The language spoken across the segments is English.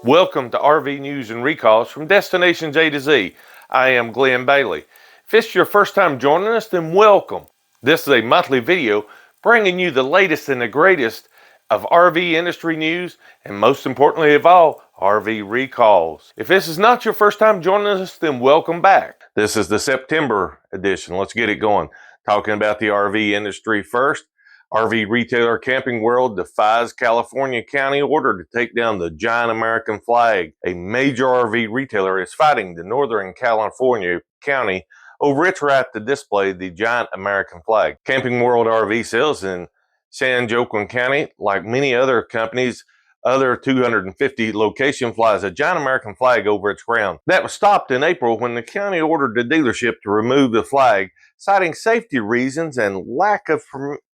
Welcome to RV News and Recalls from Destinations A to Z. I am Glenn Bailey. If it's your first time joining us, then welcome. This is a monthly video bringing you the latest and the greatest of RV industry news, and most importantly of all, RV recalls. If this is not your first time joining us, then welcome back. This is the September edition. Let's get it going. Talking about the RV industry first. RV retailer Camping World defies California county order to take down the giant American flag. A major RV retailer is fighting the Northern California county over its right to display the giant American flag. Camping World RV sales in San Joaquin County, like many other companies, other 250 location flies a giant American flag over its ground. That was stopped in April when the county ordered the dealership to remove the flag, citing safety reasons and lack of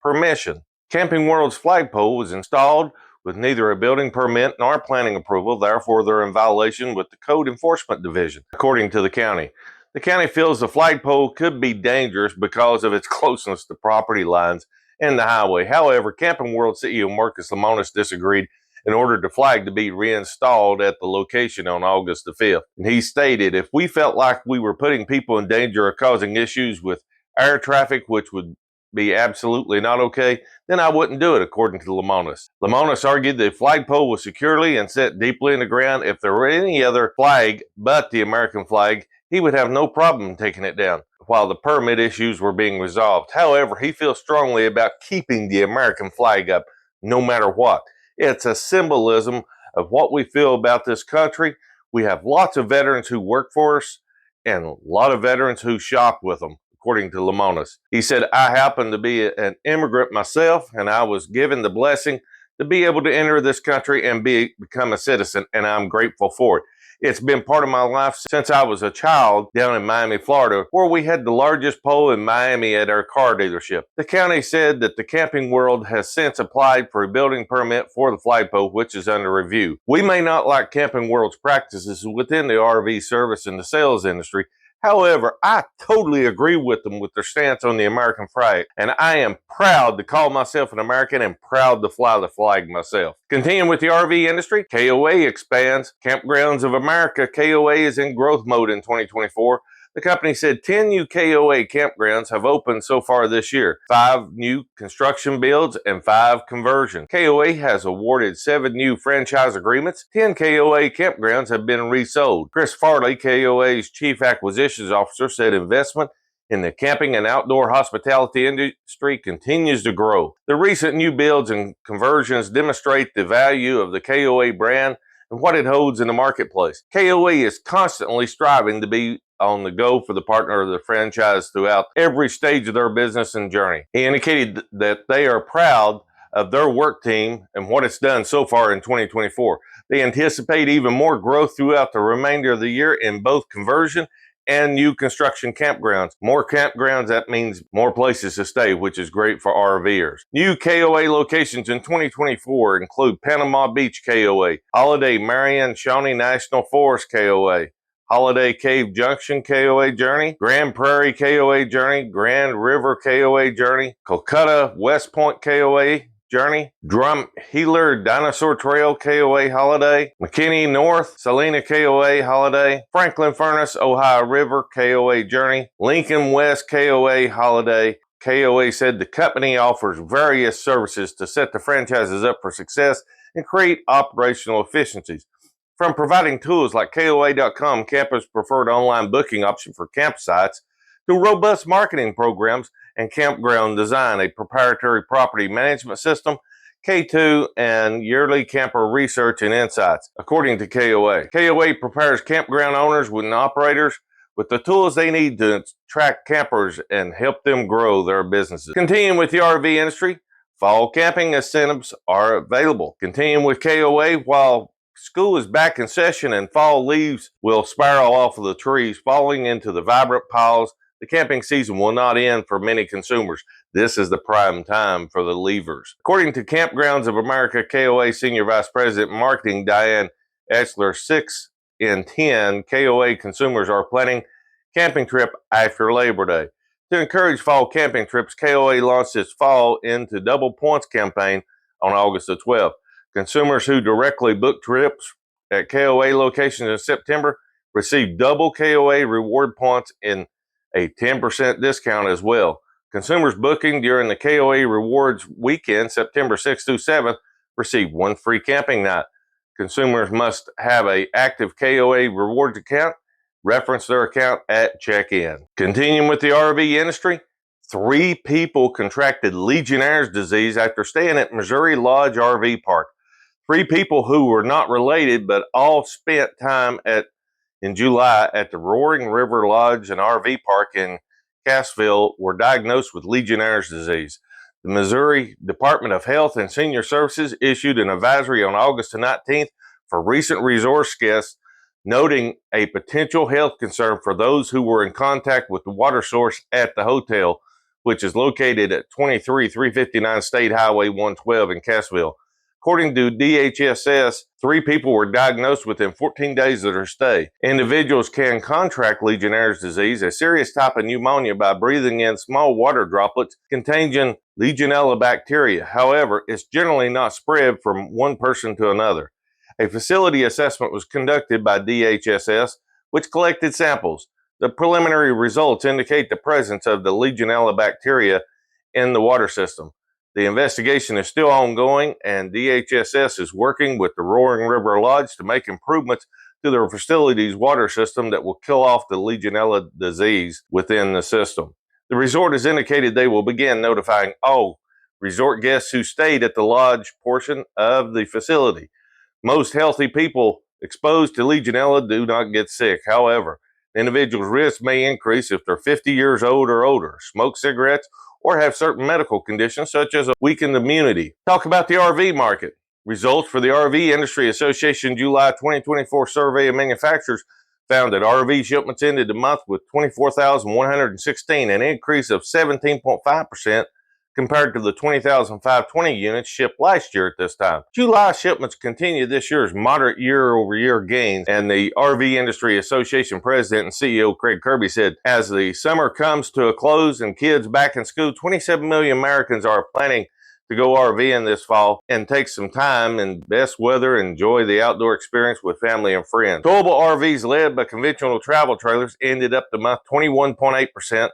permission. Camping World's flagpole was installed with neither a building permit nor planning approval, therefore they're in violation with the Code Enforcement Division, according to the county. The county feels the flagpole could be dangerous because of its closeness to property lines and the highway. However, Camping World CEO Marcus Lemonis disagreed and ordered the flag to be reinstalled at the location on August the 5th. And he stated, if we felt like we were putting people in danger or causing issues with air traffic, which would be absolutely not okay, then I wouldn't do it, according to Lemonis. Lemonis argued the flagpole was securely and set deeply in the ground. If there were any other flag but the American flag, he would have no problem taking it down while the permit issues were being resolved. However, he feels strongly about keeping the American flag up no matter what. It's a symbolism of what we feel about this country. We have lots of veterans who work for us and a lot of veterans who shop with them, according to Lemonis. He said, I happen to be an immigrant myself, and I was given the blessing to be able to enter this country and become a citizen, and I'm grateful for it. It's been part of my life since I was a child down in Miami, Florida, where we had the largest pole in Miami at our car dealership. The county said that the Camping World has since applied for a building permit for the flagpole, which is under review. We may not like Camping World's practices within the RV service and the sales industry. However, I totally agree with them with their stance on the American flag, and I am proud to call myself an American and proud to fly the flag myself. Continuing with the RV industry, KOA expands. Campgrounds of America, KOA, is in growth mode in 2024. The company said 10 new KOA campgrounds have opened so far this year, 5 new construction builds and 5 conversions. KOA has awarded 7 new franchise agreements. 10 KOA campgrounds have been resold. Chris Farley, KOA's Chief Acquisitions Officer, said investment in the camping and outdoor hospitality industry continues to grow. The recent new builds and conversions demonstrate the value of the KOA brand and what it holds in the marketplace. KOA is constantly striving to be on the go for the partner of the franchise throughout every stage of their business and journey. He indicated that they are proud of their work team and what it's done so far in 2024. They anticipate even more growth throughout the remainder of the year in both conversion and new construction campgrounds. More campgrounds, that means more places to stay, which is great for RVers. New KOA locations in 2024 include Panama Beach KOA, Holiday Marion Shawnee National Forest KOA, Holiday Cave Junction KOA Journey, Grand Prairie KOA Journey, Grand River KOA Journey, Kolkata West Point KOA Journey, Drum Healer Dinosaur Trail KOA Holiday, McKinney North Salina KOA Holiday, Franklin Furnace Ohio River KOA Journey, Lincoln West KOA Holiday. KOA said the company offers various services to set the franchises up for success and create operational efficiencies. From providing tools like KOA.com, campus preferred online booking option for campsites, to robust marketing programs and campground design, a proprietary property management system, K2, and yearly camper research and insights, according to KOA. KOA prepares campground owners and operators with the tools they need to attract campers and help them grow their businesses. Continuing with the RV industry, fall camping incentives are available. Continuing with KOA, while school is back in session and fall leaves will spiral off of the trees, falling into the vibrant piles, the camping season will not end for many consumers. This is the prime time for the leavers. According to Campgrounds of America, KOA Senior Vice President Marketing Diane Eschler, 6 in 10 KOA consumers are planning camping trip after Labor Day. To encourage fall camping trips, KOA launched its Fall into Double Points campaign on August the 12th. Consumers who directly book trips at KOA locations in September received double KOA reward points and a 10% discount as well. Consumers booking during the KOA rewards weekend, September 6th through 7th, received one free camping night. Consumers must have an active KOA rewards account. Reference their account at check-in. Continuing with the RV industry, 3 people contracted Legionnaire's disease after staying at Missouri Lodge RV Park. 3 people who were not related but all spent time in July at the Roaring River Lodge and RV Park in Cassville were diagnosed with Legionnaire's disease. The Missouri Department of Health and Senior Services issued an advisory on August 19th for recent resort guests, noting a potential health concern for those who were in contact with the water source at the hotel, which is located at 23359 State Highway 112 in Cassville. According to DHSS, 3 people were diagnosed within 14 days of their stay. Individuals can contract Legionnaire's disease, a serious type of pneumonia, by breathing in small water droplets containing Legionella bacteria. However, it's generally not spread from one person to another. A facility assessment was conducted by DHSS, which collected samples. The preliminary results indicate the presence of the Legionella bacteria in the water system. The investigation is still ongoing, and DHSS is working with the Roaring River Lodge to make improvements to their facility's water system that will kill off the Legionella disease within the system. The resort has indicated they will begin notifying all resort guests who stayed at the lodge portion of the facility. Most healthy people exposed to Legionella do not get sick. However, the individual's risk may increase if they're 50 years old or older, smoke cigarettes, or have certain medical conditions such as a weakened immunity. Talk about the RV market. Results for the RV Industry Association July 2024 survey of manufacturers found that RV shipments ended the month with 24,116, an increase of 17.5% compared to the 20,520 units shipped last year at this time. July shipments continued this year's moderate year-over-year gains, and the RV Industry Association President and CEO Craig Kirby said, as the summer comes to a close and kids back in school, 27 million Americans are planning to go RVing this fall and take some time in best weather and enjoy the outdoor experience with family and friends. Towable RVs led by conventional travel trailers ended up the month 21.8%.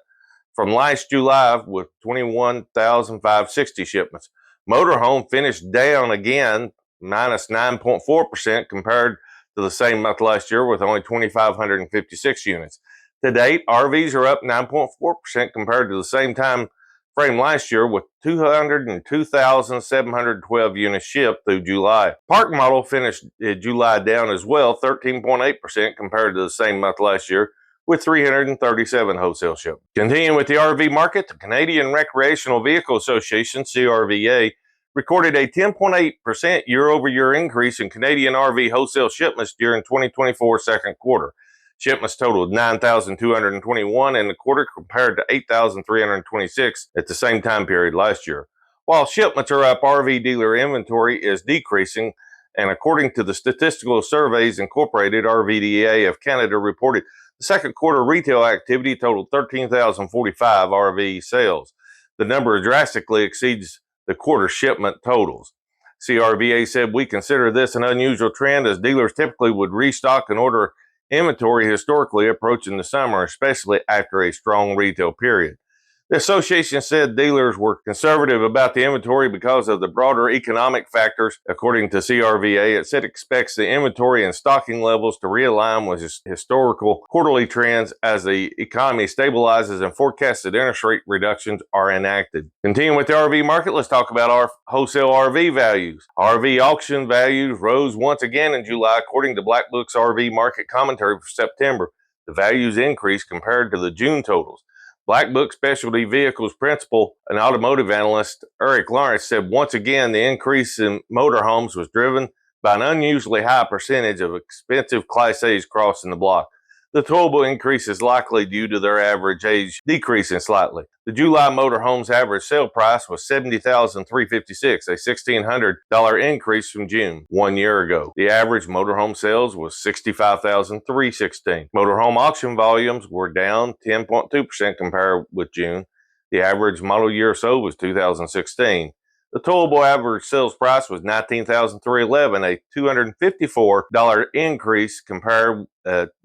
from last July with 21,560 shipments. Motorhome finished down again, minus 9.4% compared to the same month last year with only 2,556 units. To date, RVs are up 9.4% compared to the same time frame last year with 202,712 units shipped through July. Park model finished July down as well, 13.8% compared to the same month last year, with 337 wholesale shipments. Continuing with the RV market, the Canadian Recreational Vehicle Association, CRVA, recorded a 10.8% year-over-year increase in Canadian RV wholesale shipments during 2024 second quarter. Shipments totaled 9,221 in the quarter compared to 8,326 at the same time period last year. While shipments are up, RV dealer inventory is decreasing, and according to the Statistical Surveys Incorporated, RVDA of Canada reported the second quarter retail activity totaled 13,045 RV sales. The number drastically exceeds the quarter shipment totals. CRVA said, we consider this an unusual trend as dealers typically would restock and order inventory historically approaching the summer, especially after a strong retail period. The association said dealers were conservative about the inventory because of the broader economic factors. According to CRVA, it said it expects the inventory and stocking levels to realign with historical quarterly trends as the economy stabilizes and forecasted interest rate reductions are enacted. Continuing with the RV market, let's talk about our wholesale RV values. RV auction values rose once again in July, according to Black Book's RV market commentary for September. The values increased compared to the June totals. Black Book Specialty Vehicles principal and automotive analyst Eric Lawrence said once again the increase in motorhomes was driven by an unusually high percentage of expensive Class A's crossing the block. The towable increase is likely due to their average age decreasing slightly. The July motorhome's average sale price was $70,356, a $1,600 increase from June 1 year ago. The average motorhome sales was $65,316. Motorhome auction volumes were down 10.2% compared with June. The average model year sold was 2016. The towable average sales price was $19,311, a $254 increase compared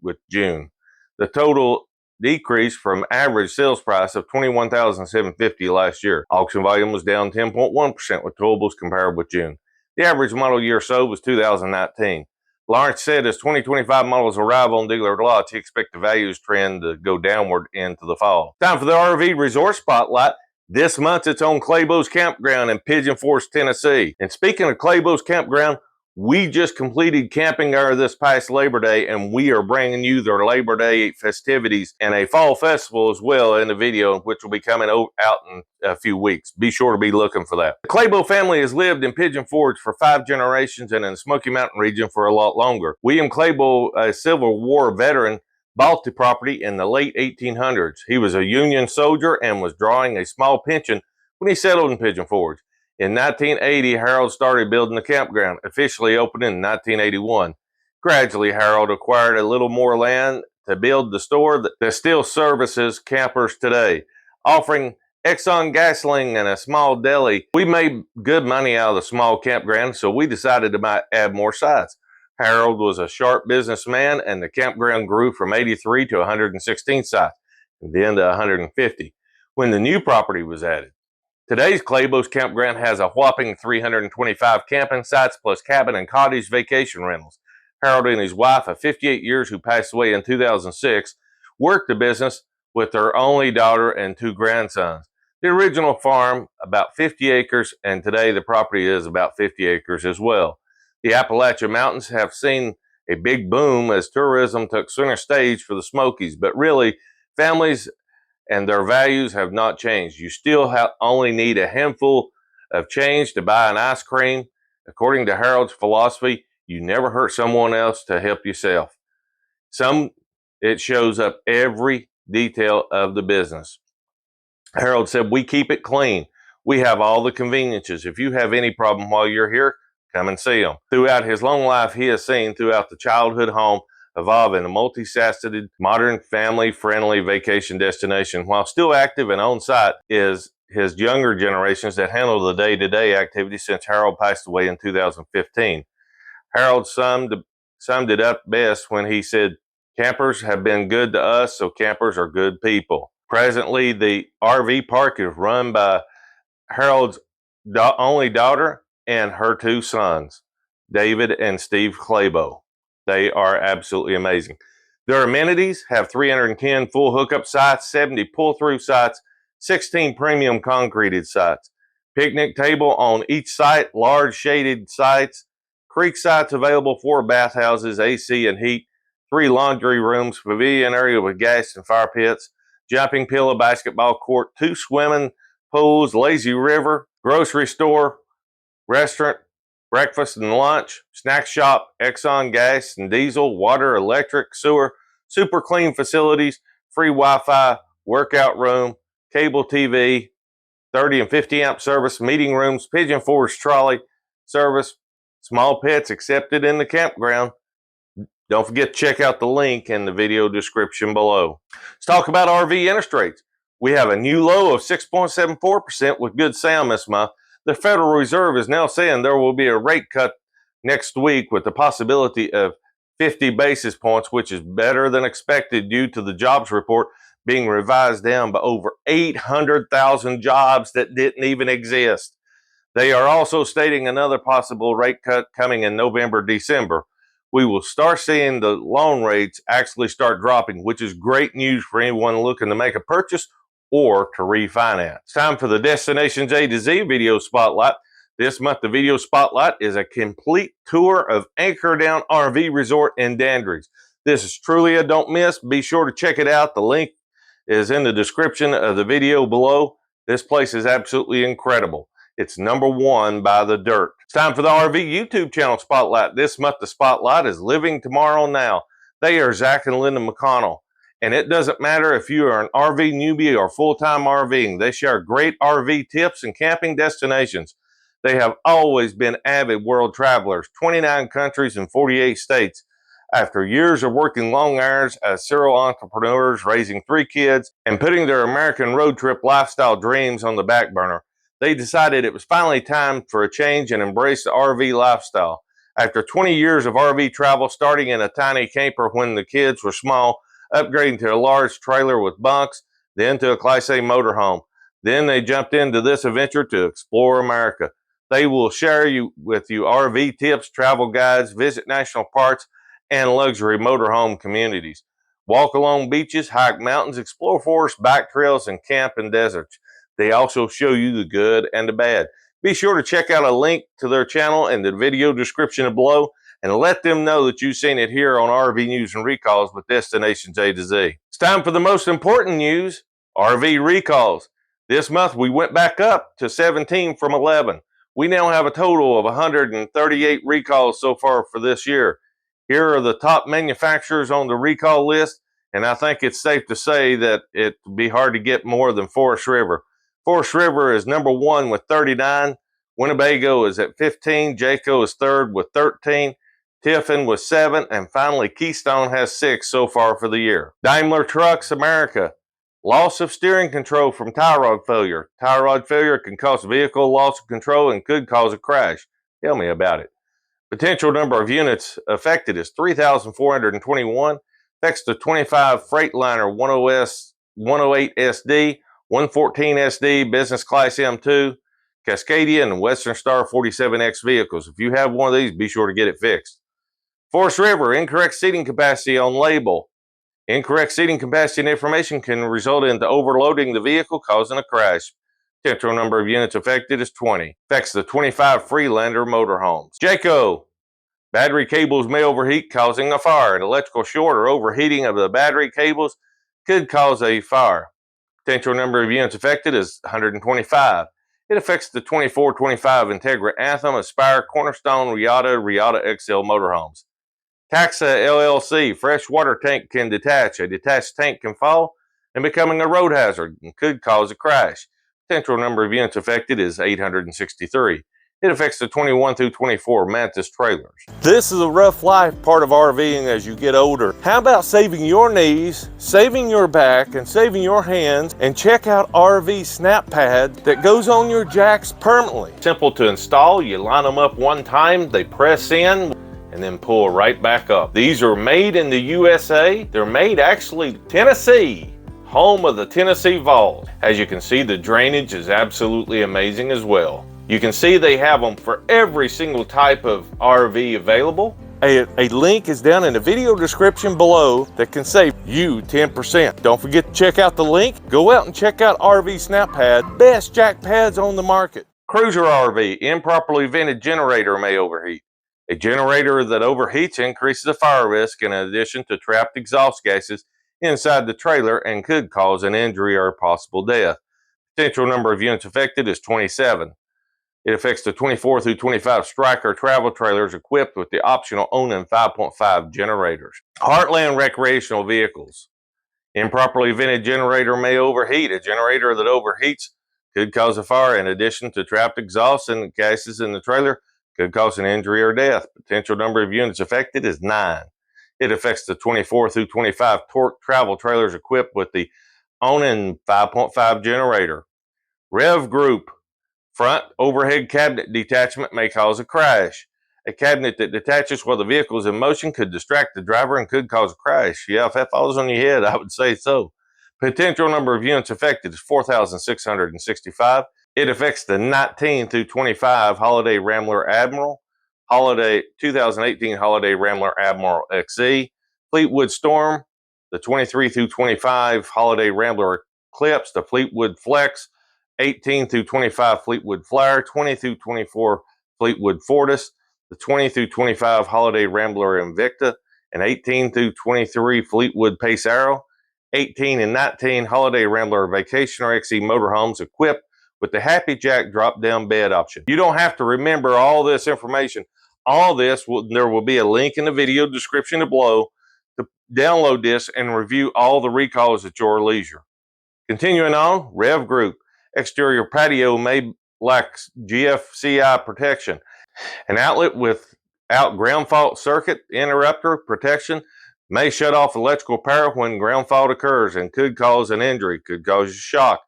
with June. The total decrease from average sales price of $21,750 last year. Auction volume was down 10.1% with towables compared with June. The average model year sold was 2019. Lawrence said as 2025 models arrive on dealer lots, he expects the values trend to go downward into the fall. Time for the RV Resort Spotlight. This month, it's on Clabough's Campground in Pigeon Forge, Tennessee. And speaking of Clabough's Campground, we just completed camping there this past Labor Day, and we are bringing you their Labor Day festivities and a fall festival as well in the video, which will be coming out in a few weeks. Be sure to be looking for that. The Clabough family has lived in Pigeon Forge for 5 generations and in the Smoky Mountain region for a lot longer. William Clabough, a Civil War veteran, bought the property in the late 1800s. He was a Union soldier and was drawing a small pension when he settled in Pigeon Forge. In 1980, Harold started building the campground, officially opened in 1981. Gradually, Harold acquired a little more land to build the store that still services campers today, offering Exxon gasoline and a small deli. We made good money out of the small campground, so we decided to add more sites. Harold was a sharp businessman, and the campground grew from 83 to 116 sites, and then to 150 when the new property was added. Today's Clabough's Campground has a whopping 325 camping sites plus cabin and cottage vacation rentals. Harold and his wife of 58 years, who passed away in 2006, worked the business with their only daughter and 2 grandsons. The original farm, about 50 acres, and today the property is about 50 acres as well. The Appalachian Mountains have seen a big boom as tourism took center stage for the Smokies, but really, families and their values have not changed. You still only need a handful of change to buy an ice cream. According to Harold's philosophy, you never hurt someone else to help yourself. It shows up every detail of the business. Harold said, "We keep it clean. We have all the conveniences. If you have any problem while you're here, come and see him." Throughout his long life, he has seen throughout the childhood home evolve in a multifaceted, modern, family-friendly vacation destination. While still active and on site is his younger generations that handle the day-to-day activities since Harold passed away in 2015. Harold summed it up best when he said, "Campers have been good to us, so campers are good people." Presently, the RV park is run by Harold's only daughter and her 2 sons, David and Steve Clabough. They are absolutely amazing. Their amenities have 310 full hookup sites, 70 pull-through sites, 16 premium concreted sites, picnic table on each site, large shaded sites, creek sites available, 4 bathhouses, AC and heat, 3 laundry rooms, pavilion area with gas and fire pits, jumping pillow basketball court, 2 swimming pools, lazy river, grocery store, restaurant, breakfast and lunch, snack shop, Exxon gas and diesel, water, electric, sewer, super clean facilities, free Wi-Fi, workout room, cable TV, 30 and 50 amp service, meeting rooms, Pigeon Forge trolley service, small pets accepted in the campground. Don't forget to check out the link in the video description below. Let's talk about RV interest rates. We have a new low of 6.74% with good sound this month. The Federal Reserve is now saying there will be a rate cut next week with the possibility of 50 basis points, which is better than expected due to the jobs report being revised down by over 800,000 jobs that didn't even exist. They are also stating another possible rate cut coming in November, December. We will start seeing the loan rates actually start dropping, which is great news for anyone looking to make a purchase or to refinance. It's time for the Destinations A to Z video spotlight. This month, the video spotlight is a complete tour of Anchor Down RV Resort in Dandridge. This is truly a don't miss. Be sure to check it out. The link is in the description of the video below. This place is absolutely incredible. It's #1 by the dirt. It's time for the RV YouTube channel spotlight. This month, the spotlight is Living Tomorrow Now. They are Zach and Linda McConnell. And it doesn't matter if you are an RV newbie or full-time RVing. They share great RV tips and camping destinations. They have always been avid world travelers, 29 countries and 48 states. After years of working long hours as serial entrepreneurs, raising 3 kids, and putting their American road trip lifestyle dreams on the back burner, they decided it was finally time for a change and embrace the RV lifestyle. After 20 years of RV travel, starting in a tiny camper when the kids were small, upgrading to a large trailer with bunks, then to a Class A motorhome. Then they jumped into this adventure to explore America. They will share with you RV tips, travel guides, visit national parks, and luxury motorhome communities. Walk along beaches, hike mountains, explore forests, bike trails, and camp in deserts. They also show you the good and the bad. Be sure to check out a link to their channel in the video description below and let them know that you've seen it here on RV News and Recalls with Destinations A to Z. It's time for the most important news, RV recalls. This month we went back up to 17 from 11. We now have a total of 138 recalls so far for this year. Here are the top manufacturers on the recall list, and I think it's safe to say that it'd be hard to get more than Forest River. Forest River is number 1 with 39. Winnebago is at 15. Jayco is third with 13. Tiffin with 7. And finally, Keystone has 6 so far for the year. Daimler Trucks America. Loss of steering control from tie rod failure. Tie rod failure can cause vehicle loss of control and could cause a crash. Tell me about it. Potential number of units affected is 3,421. Affects the 25 Freightliner 108 SD, 114 SD, Business Class M2, Cascadia, and Western Star 47X vehicles. If you have one of these, be sure to get it fixed. Forest River, incorrect seating capacity on label. Incorrect seating capacity and information can result in overloading the vehicle, causing a crash. Potential number of units affected is 20. Affects the 25 Freelander motorhomes. Jayco. Battery cables may overheat, causing a fire. An electrical short or overheating of the battery cables could cause a fire. Potential number of units affected is 125. It affects the 24-25 Integra Anthem, Aspire, Cornerstone, Riata XL motorhomes. Taxa LLC, fresh water tank can detach. A detached tank can fall and becoming a road hazard and could cause a crash. Potential number of units affected is 863. It affects the 21 through 24 Mantis trailers. This is a rough life part of RVing as you get older. How about saving your knees, saving your back, and saving your hands, and check out RV Snap Pad that goes on your jacks permanently. Simple to install. You line them up one time, they press in, and then pull right back up. These are made in the USA. They're made actually Tennessee, home of the Tennessee Vols. As you can see, the drainage is absolutely amazing as well. You can see they have them for every single type of RV available. A link is down in the video description below that can save you 10%. Don't forget to check out the link. Go out and check out RV Snap Pad, best jack pads on the market. Cruiser RV, improperly vented generator may overheat. A generator that overheats increases the fire risk in addition to trapped exhaust gases inside the trailer and could cause an injury or possible death. Potential number of units affected is 27. It affects the 24 through 25 Striker travel trailers equipped with the optional Onan 5.5 generators. Heartland recreational vehicles. Improperly vented generator may overheat. A generator that overheats could cause a fire in addition to trapped exhaust and gases in the trailer could cause an injury or death. Potential number of units affected is 9. It affects the 24 through 25 Torque travel trailers equipped with the Onan 5.5 generator. Rev Group. Front overhead cabinet detachment may cause a crash. A cabinet that detaches while the vehicle is in motion could distract the driver and could cause a crash. Yeah, if that falls on your head, I would say so. Potential number of units affected is 4,665. It affects the 19 through 25 Holiday Rambler Admiral, 2018 Holiday Rambler Admiral XE, Fleetwood Storm, the 23 through 25 Holiday Rambler Eclipse, the Fleetwood Flex, 18 through 25 Fleetwood Flyer, 20 through 24 Fleetwood Fortis, the 20 through 25 Holiday Rambler Invicta, and 18 through 23 Fleetwood Pace Arrow, 18 and 19 Holiday Rambler Vacationer XE motorhomes equipped with the Happy Jack drop-down bed option. You don't have to remember all this information. All this, there will be a link in the video description below to download this and review all the recalls at your leisure. Continuing on, Rev Group. Exterior patio may lack GFCI protection. An outlet without ground fault circuit interrupter protection may shut off electrical power when ground fault occurs and could cause an injury, could cause a shock.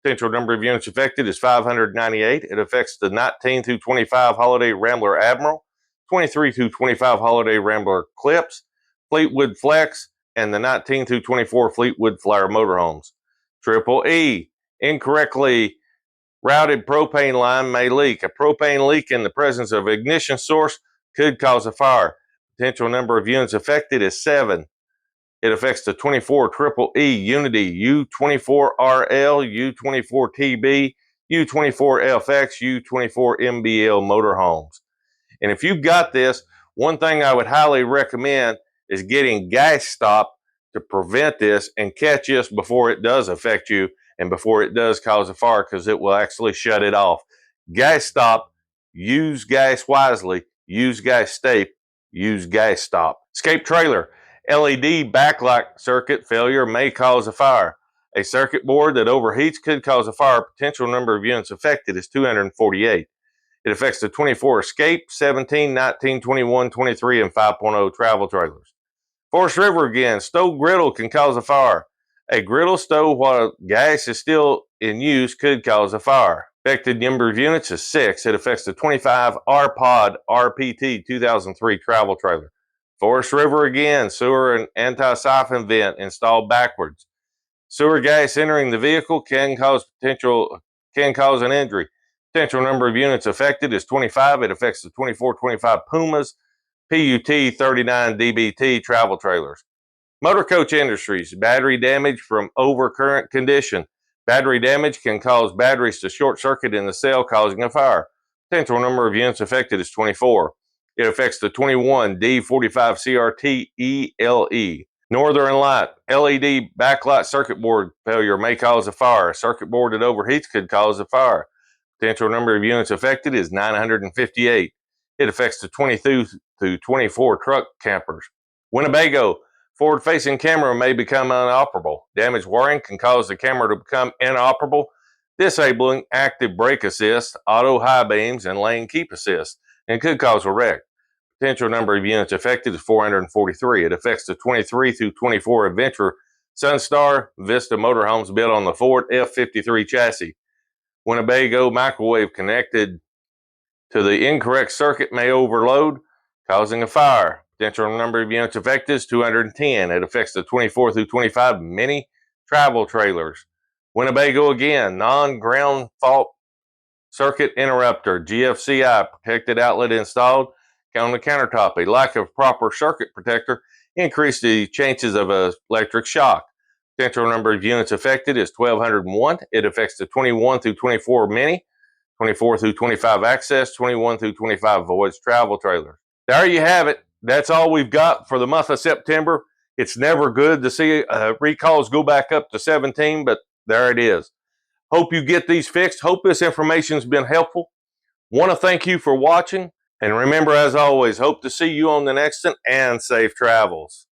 Potential number of units affected is 598. It affects the 19 through 25 Holiday Rambler Admiral, 23 through 25 Holiday Rambler Clips, Fleetwood Flex, and the 19 through 24 Fleetwood Flyer motorhomes. Triple E, incorrectly routed propane line may leak. A propane leak in the presence of ignition source could cause a fire. Potential number of units affected is 7. It affects the 24 Triple E Unity, U24RL, U24TB, U24FX, U24MBL motorhomes. And if you've got this, one thing I would highly recommend is getting gas stop to prevent this and catch this before it does affect you and before it does cause a fire, because it will actually shut it off. Gas stop, use gas wisely, use gas tape, use gas stop. Escape trailer, LED backlight circuit failure may cause a fire. A circuit board that overheats could cause a fire. Potential number of units affected is 248. It affects the 24 Escape, 17, 19, 21, 23, and 5.0 travel trailers. Forest River again, stove griddle can cause a fire. A griddle stove while gas is still in use could cause a fire. Affected number of units is 6. It affects the 25 R-Pod RPT 2003 travel trailer. Forest River again, sewer and anti-siphon vent installed backwards. Sewer gas entering the vehicle can cause an injury. Potential number of units affected is 25. It affects the 24-25 Pumas PUT 39 DBT travel trailers. Motor coach industries, battery damage from overcurrent condition. Battery damage can cause batteries to short circuit in the cell, causing a fire. Potential number of units affected is 24. It affects the 21 D45 CRT ELE. Northern Light, LED backlight circuit board failure may cause a fire. A circuit board that overheats could cause a fire. Potential number of units affected is 958. It affects the 22 through 24 truck campers. Winnebago, forward-facing camera may become inoperable. Damaged wiring can cause the camera to become inoperable, disabling active brake assist, auto high beams, and lane keep assist, and could cause a wreck. Potential number of units affected is 443. It affects the 23 through 24 Adventure Sunstar Vista motorhomes built on the Ford F53 chassis. Winnebago microwave connected to the incorrect circuit may overload, causing a fire. Potential number of units affected is 210. It affects the 24 through 25 mini travel trailers. Winnebago again, non-ground fault circuit interrupter, GFCI protected outlet installed on the countertop. A lack of proper circuit protector increased the chances of an electric shock. Potential number of units affected is 1,201. It affects the 21 through 24 mini, 24 through 25 access, 21 through 25 voids travel trailers. There you have it. That's all we've got for the month of September. It's never good to see recalls go back up to 17, but there it is. Hope you get these fixed. Hope this information's been helpful. Want to thank you for watching. And remember, as always, hope to see you on the next one, and safe travels.